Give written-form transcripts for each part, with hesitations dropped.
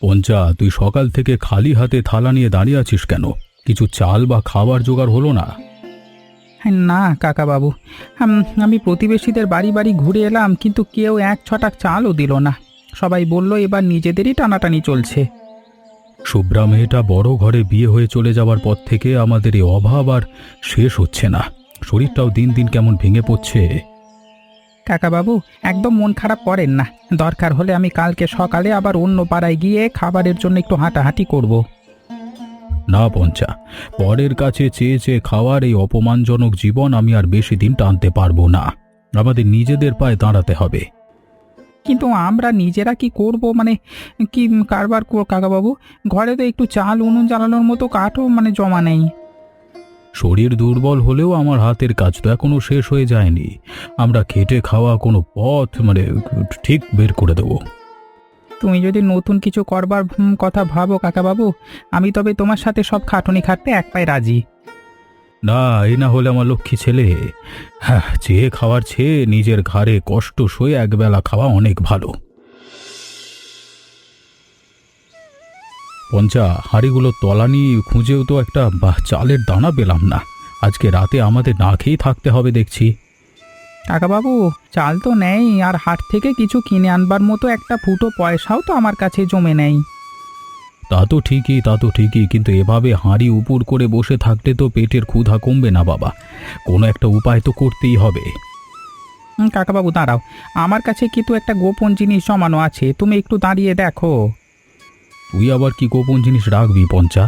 পঞ্চা, তুই সকাল থেকে খালি হাতে থালা নিয়ে দাঁড়িয়ে আছিস কেন? কিছু চাল বা খাবার জোগাড় হলো না? হ্যাঁ, না কাকাবাবু, আমি প্রতিবেশীদের বাড়ি বাড়ি ঘুরে এলাম, কিন্তু কেউ এক ছটাক চালও দিল না। সবাই বলল এবার নিজেদেরই টানাটানি চলছে। শুভ্রা মেয়েটা বড় ঘরে বিয়ে হয়ে চলে যাওয়ার পর থেকে আমাদের এই অভাব আর শেষ হচ্ছে না। শরীরটাও দিন দিন কেমন ভেঙে পড়ছে। কাকাবাবু, একদম মন খারাপ করেন না। দরকার হলে আমি কালকে সকালে আবার অন্য পাড়ায় গিয়ে খাবারের জন্য একটু হাঁটাহাঁটি করব। না পঞ্চা, পরের কাছে চেয়ে চেয়ে খাওয়ার এই অপমানজনক জীবন আমি আর বেশি দিন টানতে পারবো না। আমাদের নিজেদের পায়ে দাঁড়াতে হবে। কিন্তু আমরা নিজেরা কি করব, মানে কি কারবার কাকাবাবু? ঘরে তো একটু চাল উনুন জ্বালানোর মতো কাঠও জমা নেই। শরীর দুর্বল হলেও আমার হাতের কাজ তো এখনো শেষ হয়ে যায়নি। আমরা খেটে খাওয়া কোনো পথ ঠিক বের করে দেবো। তুমি যদি নতুন কিছু করবার কথা ভাবো কাকাবাবু, আমি তবে তোমার সাথে সব খাটুনি খাটতে এক পায়ে রাজি। না, এই না হলে আমার লক্ষ্মী ছেলে। হ্যাঁ, চেয়ে খাওয়ার চেয়ে নিজের ঘাড়ে কষ্ট সয়ে একবেলা খাওয়া অনেক ভালো। পঞ্চা, হাঁড়িগুলো তলানি খুঁজেও তো একটা চালের দানা পেলাম না। আজকে রাতে আমাদের না খেয়েই থাকতে হবে দেখছি। কাকাবাবু, চাল তো নেই, আর হাট থেকে কিছু কিনে আনবার মতো একটা ফুটো পয়সাও তো আমার কাছে জমে নেই। তা তো ঠিকই, কিন্তু এভাবে হাঁড়ি উপুর করে বসে থাকলে তো পেটের ক্ষুধা কমবে না বাবা। কোনো একটা উপায় তো করতেই হবে। কাকাবাবু দাঁড়াও, আমার কাছে কিন্তু একটা গোপন জিনিস জমানো আছে, তুমি একটু দাঁড়িয়ে দেখো। তুই আবার কি গোপন জিনিস রাখবি পঞ্চা?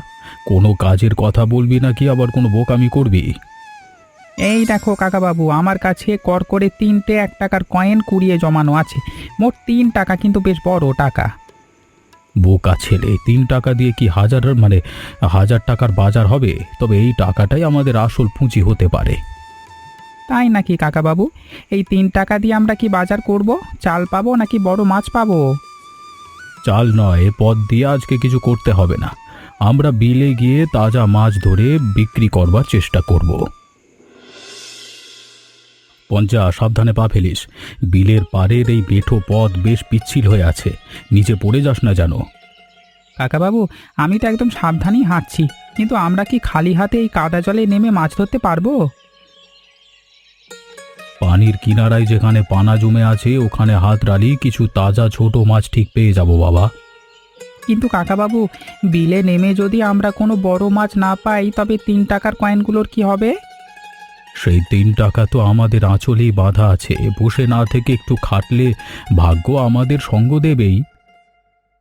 কোনো কাজের কথা বলবি নাকি আবার কোনো বোকামি করবি? এই দেখো কাকাবাবু, আমার কাছে কর করে 3টে 1 টাকার কয়েন কুড়িয়ে জমানো আছে। মোট 3 টাকা, কিন্তু বেশ বড় টাকা। বোকা ছেলে, 3 টাকা দিয়ে কি হাজার টাকার বাজার হবে? তবে এই টাকাটাই আমাদের আসল পুঁজি হতে পারে। তাই নাকি কাকাবাবু? এই 3 টাকা দিয়ে আমরা কি বাজার করব? চাল পাবো নাকি বড় মাছ পাবো? চাল নয়, এ পথ দিয়ে আজকে কিছু করতে হবে না। আমরা বিলে গিয়ে তাজা মাছ ধরে বিক্রি করবার চেষ্টা করব। পঞ্চা, সাবধানে পা ফেলিস। বিলের পাড়ের এই বেঠো পথ বেশ পিচ্ছিল হয়ে আছে, নিচে পড়ে যাস না যেন। কাকাবাবু, আমি তো একদম সাবধানেই হাঁটছি, কিন্তু আমরা কি খালি হাতে এই কাদা জলে নেমে মাছ ধরতে পারবো? পানির কিনারায় যেখানে পানা জমে আছে ওখানে হাত রালি কিছু তাজা ছোট মাছ ঠিক পেয়ে যাব বাবা। কিন্তু কাকাবাবু, বিলে নেমে যদি আমরা কোনো বড় মাছ না পাই, তবে 3 টাকার কয়েনগুলোর কি হবে? সেই 3 টাকা তো আমাদের আঁচলেই বাঁধা আছে। বসে না থেকে একটু খাটলে ভাগ্য আমাদের সঙ্গ দেবেই।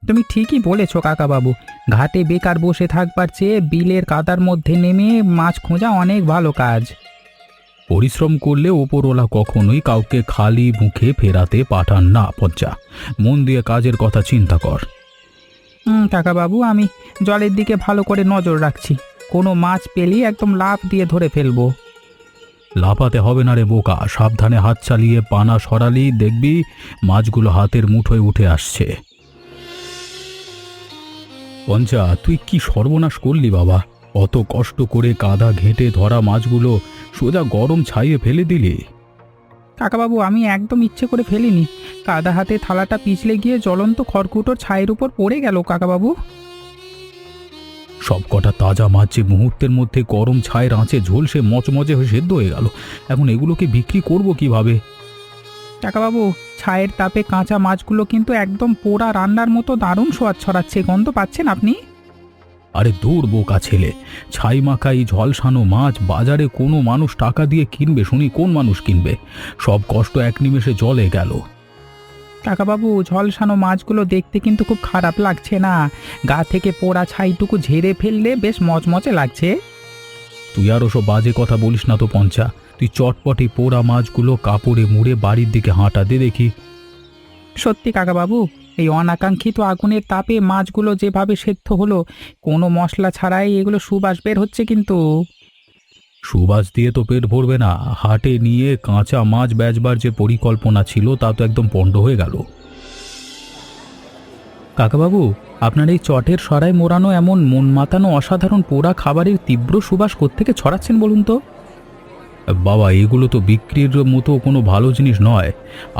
তুমি ঠিকই বলেছ কাকাবাবু, ঘাটে বেকার বসে থাকবার চেয়ে বিলের কাদার মধ্যে নেমে মাছ খোঁজা অনেক ভালো কাজ। পরিশ্রম করলে ওপরওয়ালা কখনোই কাউকে খালি মুখে ফেরাতে পাঠান না পঞ্চা। মন দিয়ে কাজের কথা চিন্তা কর। কাকাবাবু, আমি জলের দিকে ভালো করে নজর রাখছি। কোনো মাছ পেলেই একদম লাফ দিয়ে ধরে ফেলবো। লাফাতে হবে না রে বোকা, সাবধানে হাত চালিয়ে পানা সরালি দেখবি মাছগুলো হাতের মুঠোয় উঠে আসছে। পঞ্চা, তুই কি সর্বনাশ করলি বাবা! অত কষ্ট করে কাদা ঘেঁটে ধরা মাছগুলো সোজা গরম ছাইয়ে ফেলে দিলি। কাকাবাবু, আমি একদম ইচ্ছে করে ফেলিনি। কাদা হাতে থালাটা পিছলে গিয়ে জ্বলন্ত খড়কুটোর ছাইয়ের উপর পড়ে গেল কাকাবাবু। সব কটা তাজা মাছ যে মুহূর্তের মধ্যে গরম ছায়ের আঁচে ঝলসে মচমচে হয়ে সেদ্ধ হয়ে গেল। এখন এগুলোকে বিক্রি করব কিভাবে? কাকাবাবু, ছায়ের তাপে কাঁচা মাছগুলো কিন্তু একদম পোড়া রান্নার মতো দারুণ স্বাদ ছড়াচ্ছে। গন্ধ পাচ্ছেন আপনি? আরে দূর বোকা ছেলে, ছাই মাখা এই ঝলসানো মাছ বাজারে কোনো মানুষ টাকা দিয়ে কিনবে শুনি? কোন মানুষ কিনবে? সব কষ্ট এক নিমেষে জলে গেল। কাকাবাবু, ঝলসানো মাছগুলো দেখতে কিন্তু খুব খারাপ লাগছে না? গা থেকে পোড়া ছাইটুকু ঝেড়ে ফেললে বেশ মচমচে লাগছে। তুই আর ওসব বাজে কথা বলিস না তো পঞ্চা। তুই চটপটি পোড়া মাছগুলো কাপড়ে মুড়ে বাড়ির দিকে হাঁটা দে দেখি। সত্যি কাকাবাবু, এই অনাকাঙ্ক্ষিত আগুনের তাপে মাছগুলো যেভাবে সেদ্ধ হলো, কোনো মশলা ছাড়াই এগুলো সুবাস বের হচ্ছে কিন্তু। সুবাস দিয়ে তো পেট ভরবে না। হাটে নিয়ে কাঁচা মাছ বেচবার যে পরিকল্পনা ছিল তা তো একদম পণ্ড হয়ে গেল। কাকাবাবু, আপনার এই চটের সরাই মোড়ানো এমন মন মাতানো অসাধারণ পোড়া খাবারের তীব্র সুবাস কোত্থেকে ছড়াচ্ছেন বলুন তো? বাবা, এগুলো তো বিক্রির মতো কোনো ভালো জিনিস নয়।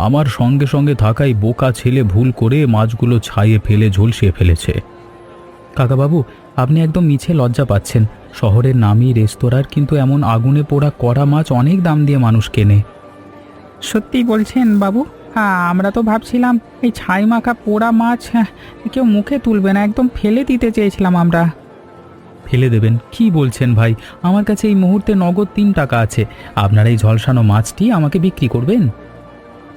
আমার সঙ্গে সঙ্গে থাকাই বোকা ছেলে ভুল করে মাছগুলো ছাইয়ে ফেলে ঝলসিয়ে ফেলেছে। কাকাবাবু, আপনি একদম মিছে লজ্জা পাচ্ছেন। শহরের নামী রেস্তোরাঁর কিন্তু এমন আগুনে পোড়া কড়া মাছ অনেক দাম দিয়ে মানুষ কেনে। সত্যি বলছেন বাবু? হ্যাঁ, আমরা তো ভাবছিলাম এই ছাই মাখা পোড়া মাছ কেউ মুখে তুলবে না, একদম ফেলে দিতে চেয়েছিলাম আমরা। ফেলে দেবেন কি বলছেন ভাই? আমার কাছে এই মুহূর্তে নগদ 3 টাকা আছে। আপনারা এই ঝলসানো মাছটি আমাকে বিক্রি করবেন?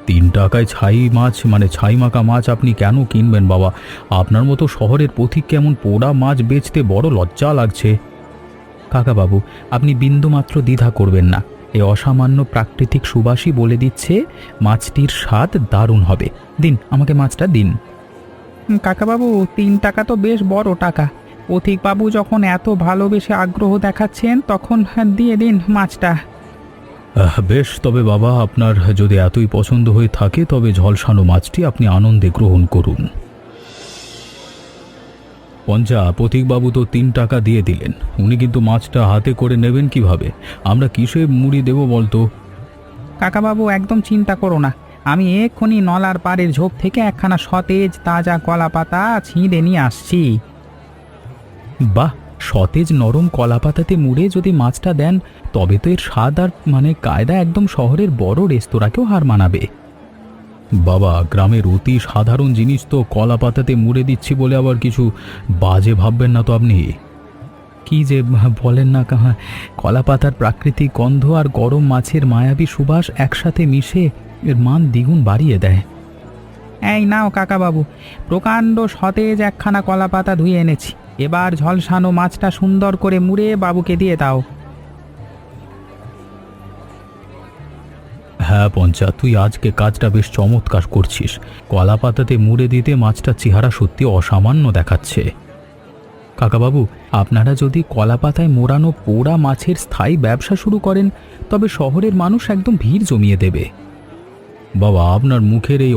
3 টাকায় ছাই মাছ মানে ছাই মাখা মাছ আপনি কেন কিনবেন বাবা? আপনার মতো শহরের পথিক কেমন পোড়া মাছ বেচতে বড় লজ্জা লাগছে। কাকাবাবু, আপনি বিন্দুমাত্র দ্বিধা করবেন না। এই অসামান্য প্রাকৃতিক সুবাসই বলে দিচ্ছে মাছটির স্বাদ দারুণ হবে। দিন, আমাকে মাছটা দিন। কাকাবাবু, 3 টাকা তো বেশ বড় টাকা। পথিকবাবু যখন এত ভালোবেসে আগ্রহ দেখাচ্ছেন তখন দিয়ে দিন মাছটা। বেশ, তবে বাবা, আপনার যদি এতই পছন্দ হয়ে থাকে তবে ঝলসানো মাছটি আপনি আনন্দে গ্রহণ করুন। পঞ্চা, পথিকবাবু তো 3 টাকা দিয়ে দিলেন, উনি কিন্তু মাছটা হাতে করে নেবেন কিভাবে? আমরা কিসে মুড়ি দেব বলতো? কাকাবাবু, একদম চিন্তা করো না। আমি এক্ষুনি নলার পাড়ের ঝোপ থেকে একখানা সতেজ তাজা কলা পাতা ছিঁড়ে নিয়ে আসছি। বাহ, সতেজ নরম কলা পাতাতে মুড়ে যদি মাছটা দেন তবে তো এর স্বাদ আর কায়দা একদম শহরের বড় রেস্তোরাঁকেও হার মানাবে। বাবা, গ্রামের অতি সাধারণ জিনিস তো কলা পাতাতে মুড়ে দিচ্ছি বলে আবার কিছু বাজে ভাববেন না তো আপনি? কি যে বলেন না কাহা! কলা পাতার প্রাকৃতিক গন্ধ আর গরম মাছের মায়াবী সুবাস একসাথে মিশে এর মান দ্বিগুণ বাড়িয়ে দেয়। এই নাও কাকাবাবু, প্রকাণ্ড সতেজ একখানা কলা পাতা ধুয়ে এনেছি। এবার ঝলসানো মাছটা সুন্দর করে মুড়ে বাবুকে দিয়ে দাও। হ্যাঁ পঞ্চা, তুই আজকে কাজটা বেশ চমৎকার করছিস। কলা পাতাতে মুড়ে দিতে মাছটার চেহারা সত্যি অসামান্য দেখাচ্ছে। কাকাবাবু, আপনারা যদি কলা পাতায় মোড়ানো পোড়া মাছের স্থায়ী ব্যবসা শুরু করেন তবে শহরের মানুষ একদম ভিড় জমিয়ে দেবে। বাবা, আপনার মুখের এই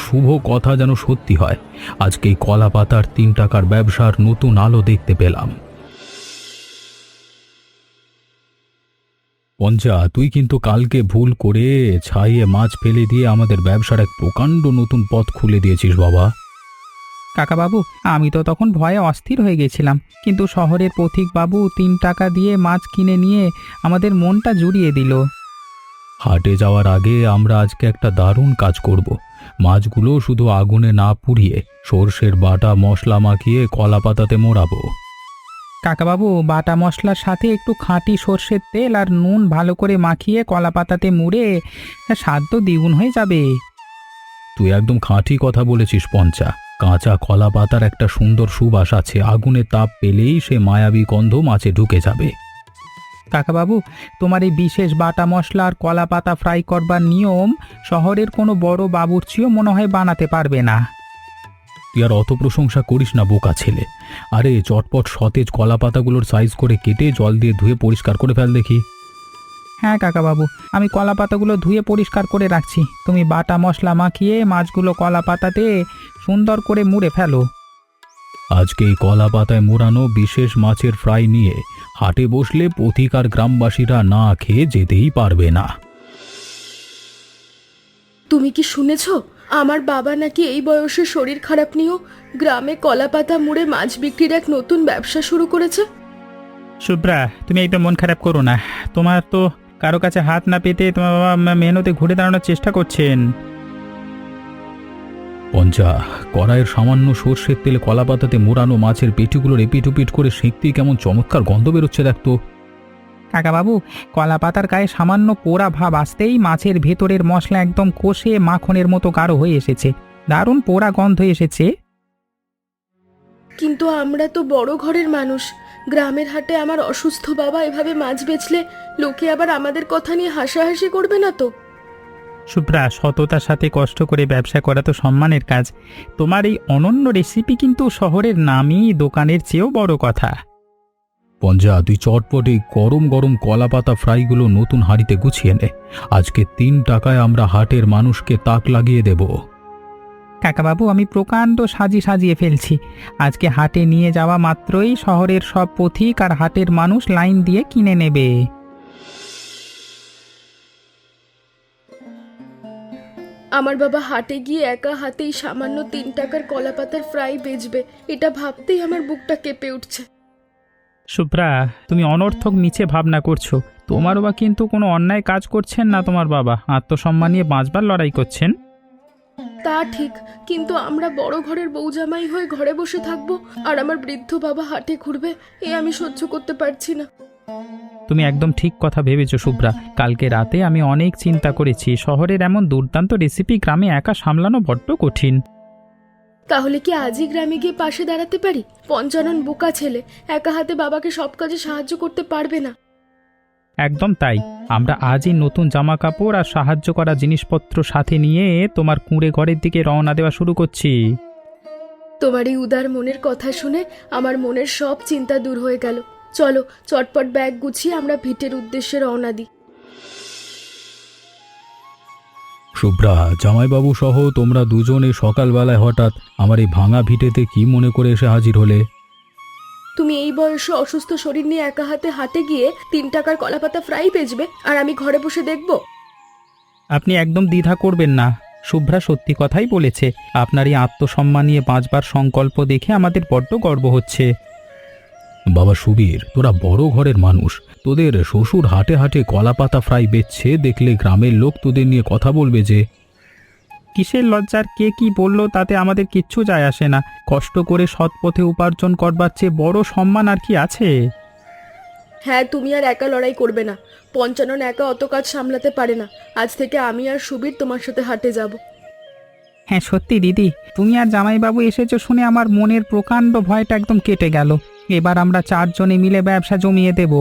শুভ কথা যেন সত্যি হয়। আজকে এই কলা পাতার 3 টাকার ব্যবসার নতুন আলো দেখতে পেলাম। পঞ্চা, তুই কিন্তু কালকে ভুল করে ছাইয়ে মাছ ফেলে দিয়ে আমাদের ব্যবসার এক প্রকাণ্ড নতুন পথ খুলে দিয়েছিস বাবা। কাকাবাবু, আমি তো তখন ভয়ে অস্থির হয়ে গেছিলাম, কিন্তু শহরের পথিকবাবু 3 টাকা দিয়ে মাছ কিনে নিয়ে আমাদের মনটা জুড়িয়ে দিল। হাটে যাওয়ার আগে আমরা আজকে একটা দারুণ কাজ করব। মাছগুলো শুধু আগুনে না পুড়িয়ে সর্ষের বাটা মশলা মাখিয়ে কলা পাতাতে মোড়াবো। কাকাবাবু, বাটা মশলার সাথে একটু খাঁটি সর্ষের তেল আর নুন ভালো করে মাখিয়ে কলা পাতাতে মুড়ে স্বাদ তো দ্বিগুণ হয়ে যাবে। তুই একদম খাঁটি কথা বলেছিস পঞ্চা। কাঁচা কলা পাতার একটা সুন্দর সুবাস আছে, আগুনে তাপ পেলেই সে মায়াবী গন্ধ মাছে ঢুকে যাবে। কাকাবাবু, তোমার এই বিশেষ বাটা মশলা আর কলা পাতা ফ্রাই করবার নিয়ম শহরের কোনো বড় বাবুর্চিও মনে হয় বানাতে পারবে না। তুই আর অত প্রশংসা করিস না বোকা ছেলে। আরে চটপট সতেজ কলা পাতাগুলোর সাইজ করে কেটে জল দিয়ে ধুয়ে পরিষ্কার করে ফেল দেখি। হ্যাঁ কাকাবাবু, আমি কলা পাতাগুলো ধুয়ে পরিষ্কার করে রাখছি। তুমি বাটা মশলা মাখিয়ে মাছগুলো কলা পাতাতে সুন্দর করে মুড়ে ফেলো। আজকে এই কলা পাতায় মোড়ানো বিশেষ মাছের ফ্রাই নিয়ে হাটে বসলে পথিক আর গ্রামবাসীরা না খেয়ে যেতেই পারবে না। তুমি কি শুনেছ? আমার বাবা নাকি এই বয়সে শরীর খারাপ নিয়েও গ্রামে কলাপাতা মুড়ে মাছ বিক্রির এক নতুন ব্যবসা শুরু করেছে। শুভ্রা, তুমি একদম মন খারাপ করো না। তোমার তো কারো কাছে হাত না পেতে তোমার বাবা মেহনতে ঘুরে দাঁড়ানোর চেষ্টা করছেন। পঞ্চা, কড়াইয়ের সামান্য সর্ষের তেলে কলা পাতাতে মোড়ানো মাছের পেটিগুলোর এপিট ওপিট করে সেঁকতেই কেমন চমৎকার গন্ধ বেরোচ্ছে দেখতো। কাকাবাবু, কলা পাতার গায়ে সামান্য পোড়া ভাব আসতেই মাছের ভেতরের মশলা একদম কষে মাখনের মতো গাঢ় হয়ে এসেছে। দারুণ পোড়া গন্ধ এসেছে। কিন্তু আমরা তো বড় ঘরের মানুষ। গ্রামের হাটে আমার অসুস্থ বাবা এভাবে মাছ বেচলে লোকে আবার আমাদের কথা নিয়ে হাসাহাসি করবে না তো? শুভ্রা, সততার সাথে কষ্ট করে ব্যবসা করা তো সম্মানের কাজ। তোমার এই অনন্য রেসিপি কিন্তু শহরের নামী দোকানের চেয়েও বড় কথা। পঞ্জা, তুই চটপট এই গরম গরম কলা পাতা ফ্রাইগুলো নতুন হাঁড়িতে গুছিয়ে নে। আজকে 3 টাকায় আমরা হাটের মানুষকে তাক লাগিয়ে দেব। কাকাবাবু, আমি প্রকাণ্ড সাজিয়ে ফেলছি। আজকে হাটে নিয়ে যাওয়া মাত্রই শহরের সব পথিক আর হাটের মানুষ লাইন দিয়ে কিনে নেবে। আমার বাবা হাটে গিয়ে একা হাতেই সামান্য 3 টাকার কলাপাতার ফ্রাই বেচবে, এটা ভাবতেই আমার বুকটা কেঁপে উঠছে। শুভ্রা, তুমি অনর্থক নিচে ভাবনা করছো। তোমার বাবা কিন্তু কোনো অন্যায় কাজ করছেন না। তোমার বাবা আত্মসম্মান নিয়ে বাঁচবার লড়াই করছেন। তা ঠিক, কিন্তু আমরা বড় ঘরের বউজামাই হয়ে ঘরে বসে থাকবো আর আমার বৃদ্ধ বাবা হাটে ঘুরবে, এ আমি সহ্য করতে পারছি না। তুমি একদম ঠিক কথা ভেবেছো শুভ্রা। কালকে রাতে আমি অনেক চিন্তা করেছি। শহরের এমন দুর্দান্ত রেসিপি গ্রামে একা সামলানো বড্ড কঠিন। তাহলে কি আজই গ্রামে গিয়ে পাশে দাঁড়াতে পারি? পঞ্চানন বোকা ছেলে, একা হাতে বাবাকে সব কাজে সাহায্য করতে পারবে না। একদম তাই। আমরা আজই নতুন জামা কাপড় আর সাহায্য করা জিনিসপত্র সাথে নিয়ে তোমার কুঁড়ে ঘরের দিকে রওনা দেওয়া শুরু করছি। তোমার এই উদার মনের কথা শুনে আমার মনের সব চিন্তা দূর হয়ে গেল। চলো চটপট ব্যাগ গুছিয়ে আমরা ভিটের উদ্দেশ্যে রওনা দিই। শুভ্রা, জামাইবাবু সহ তোমরা দুজনে সকালবেলায় হঠাৎ আমার এই ভাঙা ভিটেতে কি মনে করে এসে হাজির হলে? তুমি এই বয়সে অসুস্থ শরীর নিয়ে একা হাতে হাটে গিয়ে 3 টাকার কলাপাতা ফ্রাই বেচবে আর আমি ঘরে বসে দেখব? আপনি একদম দ্বিধা করবেন না। শুভ্রা সত্যি কথাই বলেছে। আপনার এই আত্মসম্মান নিয়ে বাঁচবার সংকল্প দেখে আমাদের বড্ড গর্ব হচ্ছে। বাবা সুবীর, তোরা বড় ঘরের মানুষ, তোদের শ্বশুর হাটে হাটে কলাপাতা ফ্রাই বেচছে দেখলে গ্রামের লোক তোদের নিয়ে কথা বলবে যে। কিসের লজ্জার কে কি বললো তাতে আমাদের কিচ্ছু যায় আসে না। কষ্ট করে সৎ পথে উপার্জন করবার চেয়ে বড় সম্মান আর কি আছে? হ্যাঁ, তুমি আর একা লড়াই করবে না। পঞ্চানন একা অত কাজ সামলাতে পারে না। আজ থেকে আমি আর সুবীর তোমার সাথে হাটে যাব। হ্যাঁ সত্যি দিদি, তুমি আর জামাইবাবু এসেছো শুনে আমার মনের প্রকাণ্ড ভয়টা একদম কেটে গেল। এবার আমরা 4 জনে মিলে ব্যবসা জমিয়ে দেব।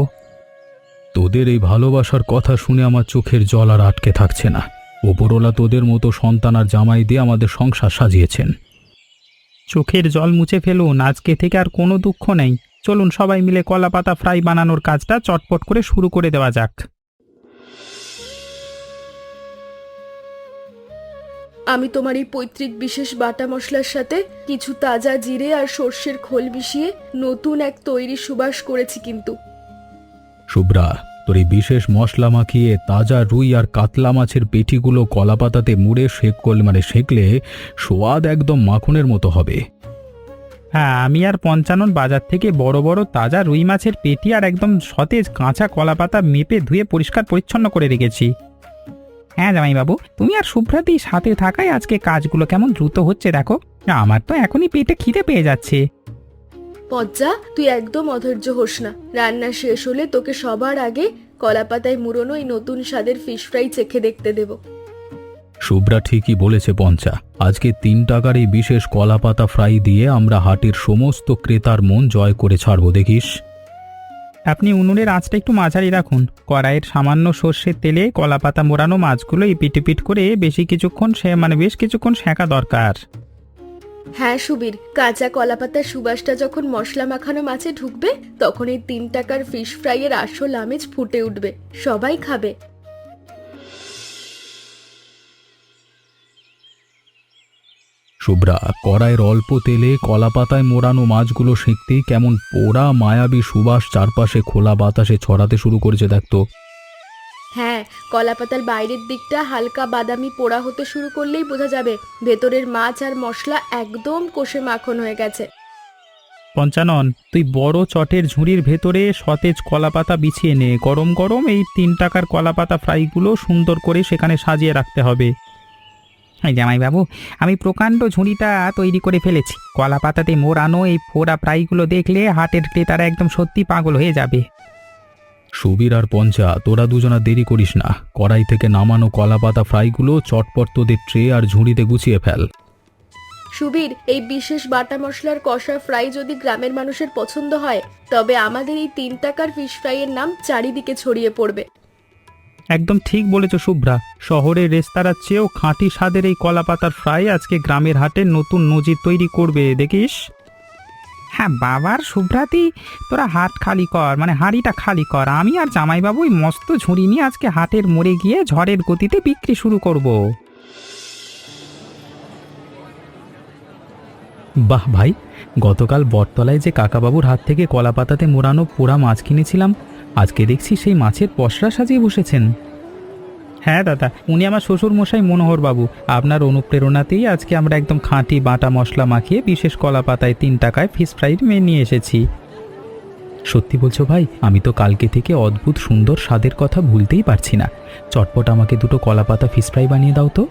তোদের এই ভালোবাসার কথা শুনে আমার চোখের জল আর আটকে থাকছে না। ওপরওয়ালা তোদের মতো সন্তান আর জামাই দিয়ে আমাদের সংসার সাজিয়েছেন। চোখের জল মুছে ফেলুন, আজকে থেকে আর কোনো দুঃখ নেই। চলুন সবাই মিলে কলাপাতা ফ্রাই বানানোর কাজটা চটপট করে শুরু করে দেওয়া যাক। আমি তোমার এই পৈতৃক বিশেষ বাটা মশলার সাথে কিছু তাজা জিরে আর সর্ষের খোল মিশিয়ে নতুন এক তৈরি সুবাস করেছি কিন্তু। শুভ্রা, তোর এই বিশেষ মশলা মাখিয়ে তাজা রুই আর কাতলা মাছের পেটিগুলো কলাপাতাতে মুড়ে সেকলে স্বাদ একদম মাখনের মতো হবে। হ্যাঁ, আমি আর পঞ্চানন বাজার থেকে বড় বড় তাজা রুই মাছের পেটি আর একদম সতেজ কাঁচা কলাপাতা মেপে ধুয়ে পরিষ্কার পরিচ্ছন্ন করে রেখেছি। হ্যাঁ জামাইবাবু, তুমি আর শুভ্রাতেই সাথে থাকায় আজকে কাজগুলো কেমন দ্রুত হচ্ছে দেখো। আমার তো এখনই পেটে খিদে পেয়ে যাচ্ছে। পজ্জা, তুই একদম অধৈর্য হোস না। রান্না শেষ হলে তোকে সবার আগে কলাপাতায় মুড়োনো এই নতুন স্বাদের ফিশ ফ্রাই চেখে দেখতে দেব। শুভ্রা ঠিকই বলেছে পঞ্চা। আজকে 3 টাকার এই বিশেষ কলাপাতা ফ্রাই দিয়ে আমরা হাটের সমস্ত ক্রেতার মন জয় করে ছাড়বো, দেখিস। আপনি উনুনের আঁচটা একটু মাঝারি রাখুন। কড়াইয়ের সামান্য সর্ষের তেলে কলাপাতা মোড়ানো মাছগুলো এই পিট করে বেশ কিছুক্ষণ সেঁকা দরকার। হ্যাঁ সুবীর, কাঁচা কলাপাতার সুবাসটা যখন মশলা মাখানো মাছে ঢুকবে তখন এই 3 টাকার ফিশ ফ্রাইয়ের আসল আমেজ ফুটে উঠবে, সবাই খাবে। শুভ্রা, কড়াইয়ের অল্প তেলে কলাপাতায় মোড়ানো মাছগুলো সেঁকতেই কেমন পোড়া মায়াবী সুবাস চারপাশে খোলা বাতাসে ছড়াতে শুরু করেছে দেখতো। হ্যাঁ, কলাপাতার বাইরের দিকটা হালকা বাদামি পোড়া হতে শুরু করলেই বোঝা যাবে ভেতরের মাছ আর মশলা একদম কষে মাখন হয়ে গেছে। পঞ্চানন, তুই বড় চটের ঝুড়ির ভেতরে সতেজ কলাপাতা বিছিয়ে নে। গরম গরম এই 3 টাকার কলাপাতা ফ্রাইগুলো সুন্দর করে সেখানে সাজিয়ে রাখতে হবে। জামাইবাবু, আমি প্রকাণ্ড ঝুড়িটা তৈরি করে ফেলেছি। কলাপাতাতে মোড়ানো এই ফোড়া ফ্রাইগুলো দেখলে হাটের ক্রেতারা একদম সত্যি পাগল হয়ে যাবে। সুবীর আর পঞ্চা, তোরা দুজনা দেরি করিস না। কড়াই থেকে নামানো কলাপাতা ফ্রাইগুলো চটপট তোদের ট্রে আর ঝুড়িতে গুছিয়ে ফেল। সুবীর, এই বিশেষ বাটা মশলার কষা ফ্রাই যদি গ্রামের মানুষের পছন্দ হয় তবে আমাদের এই 3 টাকার ফিশ ফ্রাইয়ের নাম চারিদিকে ছড়িয়ে পড়বে। একদম ঠিক বলেছ শুভ্রা। শহরের রেস্তোরাঁর চেয়েও খাঁটি স্বাদের এই কলাপাতার ফ্রাই আজকে গ্রামের হাটে নতুন নজির তৈরি করবে, দেখিস। হ্যাঁ বাবার শুভ্রাতি, তোরা হাট খালি কর, হাঁড়িটা খালি কর। আমি আর জামাইবাবু ওই মস্ত ঝুড়ি নিয়ে আজকে হাটের মোড়ে গিয়ে ঝড়ের গতিতে বিক্রি শুরু করব। বাহ ভাই, গতকাল বটতলায় যে কাকাবাবুর হাত থেকে কলাপাতাতে মোড়ানো পোড়া মাছ কিনেছিলাম, আজকে দেখছি সেই মাছের পসরা সাজিয়ে বসেছেন। হ্যাঁ দাদা, উনি আমার শ্বশুর মশাই মনোহর বাবু। আপনার অনুপ্রেরণাতেই আজকে আমরা একদম খাঁটি বাটা মশলা মাখিয়ে বিশেষ কলা পাতায় 3 টাকায় ফিশ ফ্রাই নিয়ে এসেছি। সত্যি বলছো ভাই? আমি তো কালকে থেকে অদ্ভুত সুন্দর স্বাদের কথা ভুলতেই পারছি না। চটপট আমাকে দুটো কলা পাতা ফিশ ফ্রাই বানিয়ে দাও তো।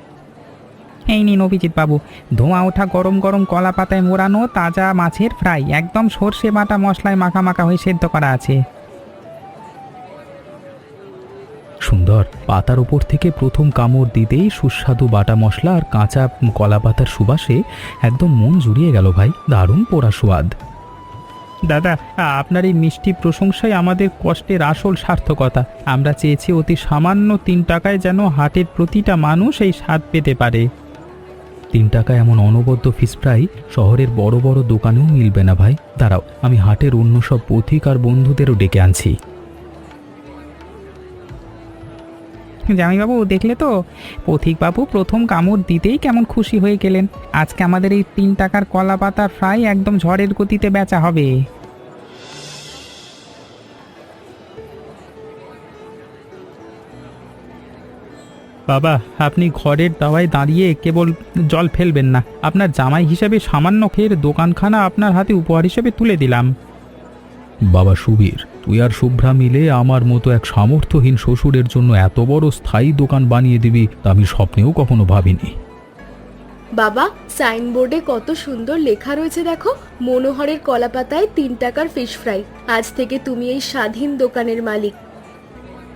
এই নিন অভিজিৎ বাবু, ধোঁয়া ওঠা গরম গরম কলা পাতায় মোড়ানো তাজা মাছের ফ্রাই, একদম সর্ষে বাটা মশলায় মাখা মাখা হয়ে সেদ্ধ করা আছে। সুন্দর। পাতার ওপর থেকে প্রথম কামড় দিতেই সুস্বাদু বাটা মশলা আর কাঁচা কলা পাতার সুবাসে একদম মন জুড়িয়ে গেল ভাই। দারুণ পোড়া স্বাদ। দাদা, আপনার এই মিষ্টি প্রশংসাই আমাদের কষ্টের আসল সার্থকতা। আমরা চেয়েছি অতি সামান্য 3 টাকায় যেন হাটের প্রতিটা মানুষ এই স্বাদ পেতে পারে। 3 টাকা এমন অনবদ্য ফিশ ফ্রাই শহরের বড় বড় দোকানেও মিলবে না ভাই। দাঁড়াও, আমি হাটের অন্য সব পথিক আর বন্ধুদেরও ডেকে আনছি। জামাইবাবু, দেখলে তো, পথিকবাবু প্রথম কামড় দিতেই কেমন খুশি হয়ে গেলেন। আজকে আমাদের এই 3 টাকার কলা পাতার ফ্রাই একদম ঝড়ের গতিতে বেচা হবে। বাবা, আপনি ঘরের দাওয়ায় দাঁড়িয়ে কেবল জল ফেলবেন না। আপনার জামাই হিসেবে সামান্য খেয়ের দোকানখানা আপনার হাতে উপহার হিসেবে তুলে দিলাম। বাবা সুবীর, তুই আর শুভ্রা মিলে আমার মতো এক সামর্থ্যহীন শ্বশুরের জন্য এত বড় স্থায়ী দোকান বানিয়ে দিবি তা আমি স্বপ্নেও কখনো ভাবিনি। বাবা, সাইনবোর্ডে কত সুন্দর লেখা রয়েছে দেখো, মনোহরের কলা পাতায় 3 টাকার ফিশ ফ্রাই। আজ থেকে তুমি এই স্বাধীন দোকানের মালিক।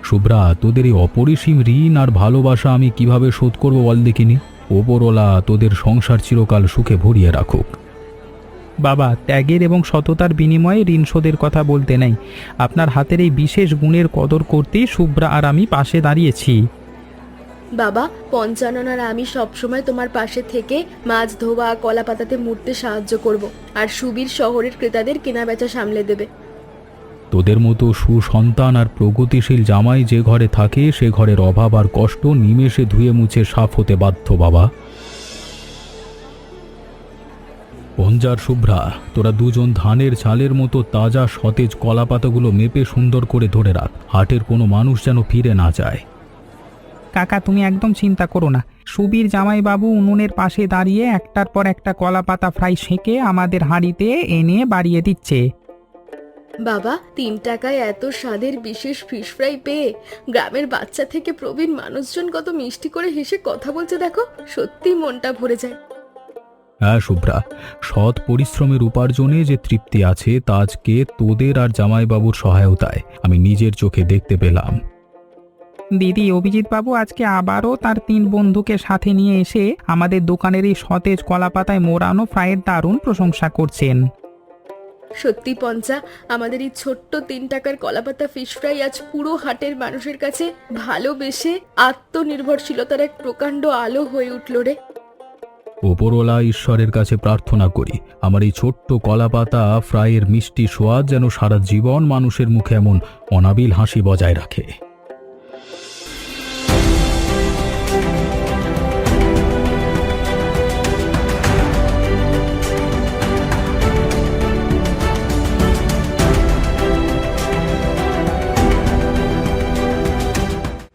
শুভ্রা, তোদের এই অপরিসীম ঋণ আর ভালোবাসা আমি কিভাবে শোধ করবো বল দেখিনি। ওপরওয়ালা তোদের সংসার চিরকাল সুখে ভরিয়ে রাখুক। বাবা, ত্যাগের এবং সততার বিনিময়ে ঋণ শোধের কথা বলতে নেই। আপনার হাতের এই বিশেষ গুণের কদর করতেই শুভ্রা আর আমি পাশে দাঁড়িয়েছি। বাবা, পঞ্চানন আর আমি সবসময় তোমার পাশে থেকে মাছ ধোয়া কলা পাতাতে মুড়তে সাহায্য করব, আর সুবীর শহরের ক্রেতাদের কেনাবেচা সামলে দেবে। তোদের মতো সুসন্তান আর প্রগতিশীল জামাই যে ঘরে থাকে সে ঘরের অভাব আর কষ্ট নিমেষে ধুয়ে মুছে সাফ হতে বাধ্য। বাবা পঞ্জার শুভ্রা, তোরা দুজন ধানের চালের মতো তাজা সতেজ কলা পাতাগুলো মেপে সুন্দর করে ধরে রাখ। হাটের কোনো মানুষ যেন ফিরে না যায়। কাকা, তুমি একদম চিন্তা করো না। সুবীর জামাইবাবু উনুনের পাশে দাঁড়িয়ে একটার পর একটা কলা পাতা ফ্রাই সেঁকে আমাদের হাঁড়িতে এনে বাড়িয়ে দিচ্ছে। বাবা, 3 টাকায় এত স্বাদের বিশেষ ফিশ ফ্রাই পেয়ে গ্রামের বাচ্চা থেকে প্রবীণ মানুষজন কত মিষ্টি করে হেসে কথা বলছে দেখো, সত্যি মনটা ভরে যায়। হ্যাঁ শুভ্রা, সৎ পরিশ্রমের উপার্জনে যে তৃপ্তি আছে তা আজকে তোদের আর জামাইবাবুর সহায়তায় আমি নিজের চোখে দেখতে পেলাম। দিদি, অভিজিৎ বাবু আজকে আবারও তার 3 বন্ধুকে সাথে নিয়ে এসে আমাদের দোকানের এই সতেজ কলা পাতায় মোড়ানো ফ্রাইয়ের দারুণ প্রশংসা করছেন। সত্যি পঞ্চা, আমাদের এই ছোট্ট 3 টাকার কলাপাতা ফিশ ফ্রাই আজ পুরো হাটের মানুষের কাছে ভালোবেসে আত্মনির্ভরশীলতার এক প্রকাণ্ড আলো হয়ে উঠল রে। ওপরওয়ালা ঈশ্বরের কাছে প্রার্থনা করি আমার এই ছোট্ট কলাপাতা ফ্রাইয়ের মিষ্টি স্বাদ যেন সারা জীবন মানুষের মুখে এমন অনাবিল হাসি বজায় রাখে।